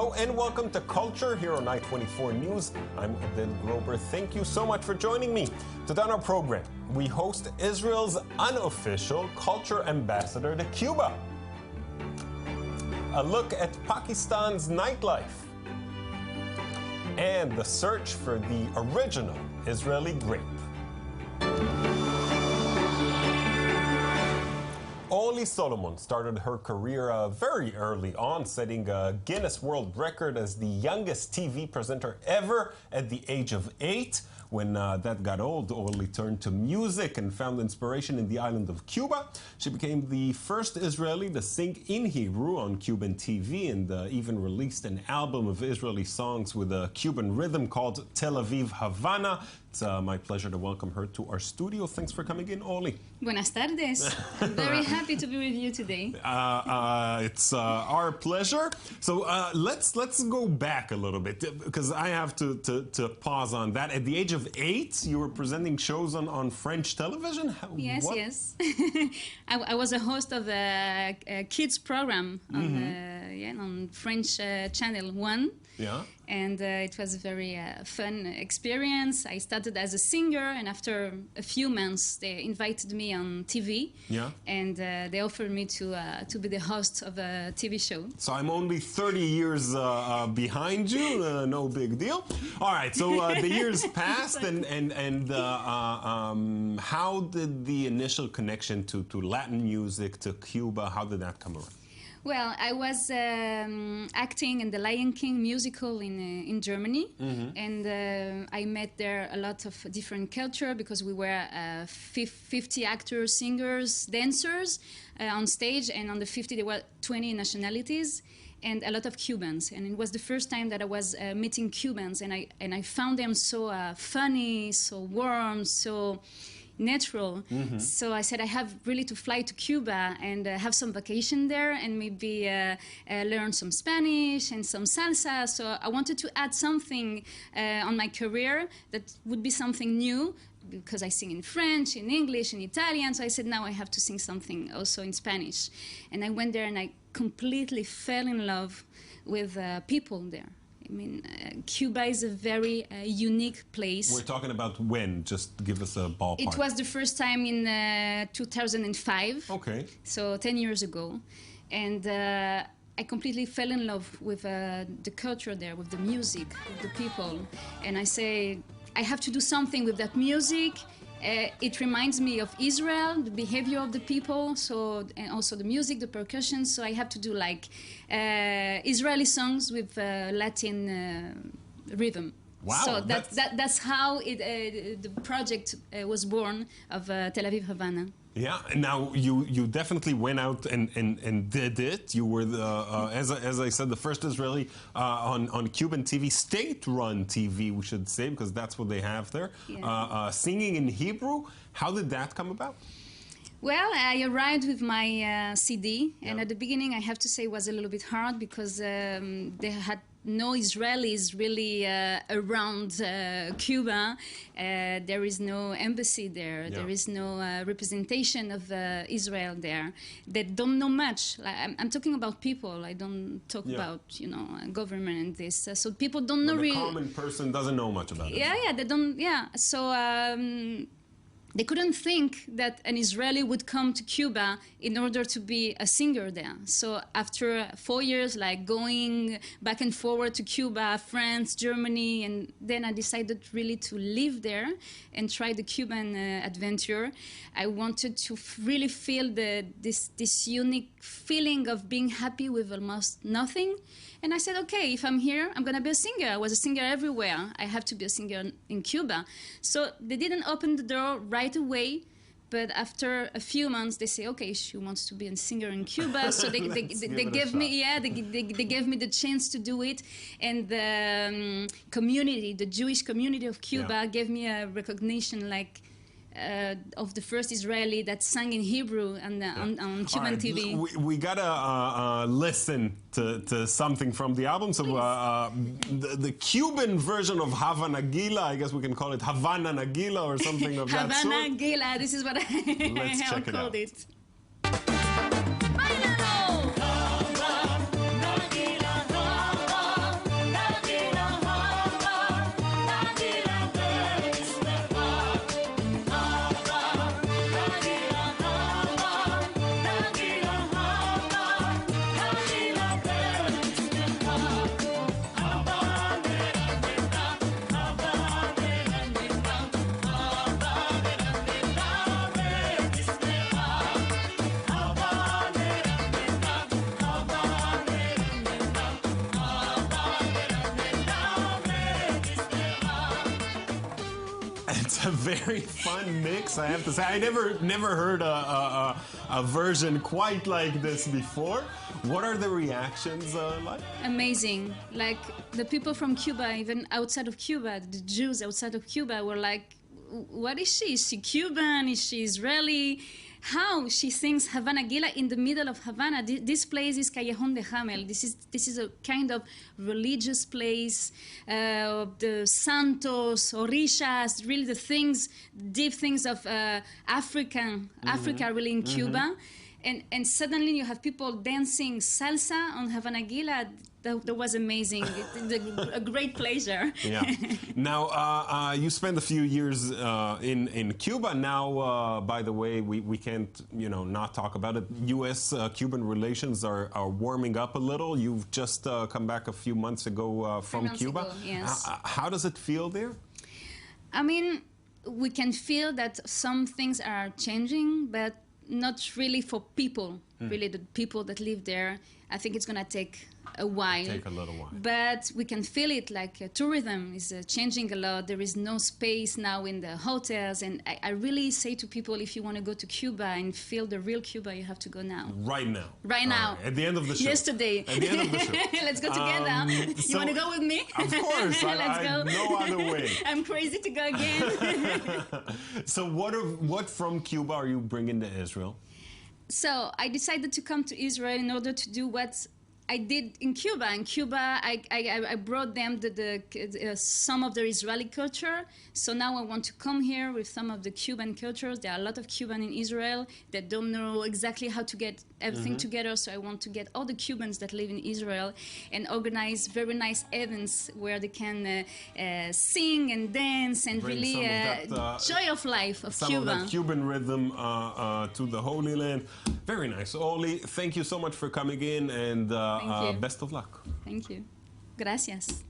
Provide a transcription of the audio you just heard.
Hello and welcome to Culture here on I-24 News. I'm Adil Grober. Thank you so much for joining me. Today on our program, we host Israel's unofficial culture ambassador to Cuba. A look at Pakistan's nightlife. And the search for the original Israeli grape. Orly Solomon started her career very early on, setting a Guinness World Record as the youngest TV presenter ever at the age of 8. When that got old, Orly turned to music and found inspiration in the island of Cuba. She became the first Israeli to sing in Hebrew on Cuban TV and even released an album of Israeli songs with a Cuban rhythm called Tel Aviv Havana. It's my pleasure to welcome her to our studio. Thanks for coming in, Orly. Buenas tardes. I'm very happy to be with you today. It's our pleasure. So let's go back a little bit, because I have to pause on that. At the age of 8, you were presenting shows on French television? Yes, yes. I was a host of a kids program on French Channel 1. Yeah. And it was a very fun experience. I started as a singer, and after a few months, they invited me on TV. Yeah. And they offered me to be the host of a TV show. So I'm only 30 years behind you. No big deal. All right. So the years passed, and how did the initial connection to Latin music, to Cuba, how did that come around? Well, I was acting in the Lion King musical in Germany, and I met there a lot of different culture, because we were 50 actors, singers, dancers on stage, and on the 50 there were 20 nationalities and a lot of Cubans. And it was the first time that I was meeting Cubans, and I found them so funny, so warm, so natural. So I said I have really to fly to Cuba and have some vacation there, and maybe learn some Spanish and some salsa. So I wanted to add something on my career that would be something new, because I sing in French, in English, in Italian. So I said, now I have to sing something also in Spanish. And I went there and I completely fell in love with people there. I mean, Cuba is a very unique place. We're talking about when? Just give us a ballpark. It was the first time in 2005. Okay. So 10 years ago. And I completely fell in love with the culture there, with the music, with the people. And I say, I have to do something with that music. It reminds me of Israel, the behavior of the people, so, and also the music, the percussion. So I have to do like Israeli songs with Latin rhythm. Wow. So that's how the project was born of Tel Aviv Havana. Yeah, and now you definitely went out and did it. You were the as I said, the first Israeli on Cuban TV, state-run TV, we should say, because that's what they have there. Yeah. Singing in Hebrew. How did that come about? Well, I arrived with my CD, and at the beginning, I have to say, it was a little bit hard, because they had no Israelis really around Cuba. There is no embassy there. Yeah. There is no representation of Israel there. They don't know much. Like, I'm talking about people. I don't talk about, you know, government and this. So people don't know really. The common person doesn't know much about it. Yeah, they don't. Yeah, so. They couldn't think that an Israeli would come to Cuba in order to be a singer there. So after 4 years, like going back and forward to Cuba, France, Germany, and then I decided really to live there and try the Cuban adventure. I wanted to really feel this unique feeling of being happy with almost nothing. And I said, okay, if I'm here, I'm going to be a singer. I was a singer everywhere. I have to be a singer in Cuba. So they didn't open the door right away. But after a few months, they say, okay, she wants to be a singer in Cuba. So they gave me, they gave me the chance to do it. And the community, the Jewish community of Cuba, gave me a recognition like, of the first Israeli that sang in Hebrew on Cuban TV. We gotta listen to something from the album. So the Cuban version of Havana NAGILLA, I guess we can call it Havana NAGILLA or something of that sort. Havana NAGILLA, this is what I called it. It's a very fun mix, I have to say. I never heard a version quite like this before. What are the reactions like? Amazing. Like the people from Cuba, even outside of Cuba, the Jews outside of Cuba were like, what is she? Is she Cuban? Is she Israeli? How she sings Havana Gila in the middle of Havana. This place is Callejon de Hamel. This is a kind of religious place. The Santos, Orishas, really the things, deep things of Africa really in Cuba. And suddenly you have people dancing salsa on Havana Gila. That was amazing. A great pleasure. Yeah. Now, you spent a few years in Cuba. Now, by the way, we can't, not talk about it. U.S.-Cuban relations are warming up a little. You've just come back a few months ago from Cuba. Ago, yes. How does it feel there? I mean, we can feel that some things are changing, but not really for people. Really, the people that live there. I think it's going to take a while. Take a little while. But we can feel it, like tourism is changing a lot. There is no space now in the hotels. And I really say to people, if you want to go to Cuba and feel the real Cuba, you have to go now. Right now. Right now. At the end of the show. Yesterday. At the end of the show. Let's go together. You want to go with me? Of course. Let's go. No other way. I'm crazy to go again. So what from Cuba are you bringing to Israel? So I decided to come to Israel in order to do what I did in Cuba. In Cuba, I brought them some of the Israeli culture. So now I want to come here with some of the Cuban cultures. There are a lot of Cuban in Israel that don't know exactly how to get everything together. So I want to get all the Cubans that live in Israel and organize very nice events where they can sing and dance and Bring really joy of life of some Cuba. Some of that Cuban rhythm to the Holy Land. Very nice. Orly, thank you so much for coming in, and best of luck. Thank you. Gracias.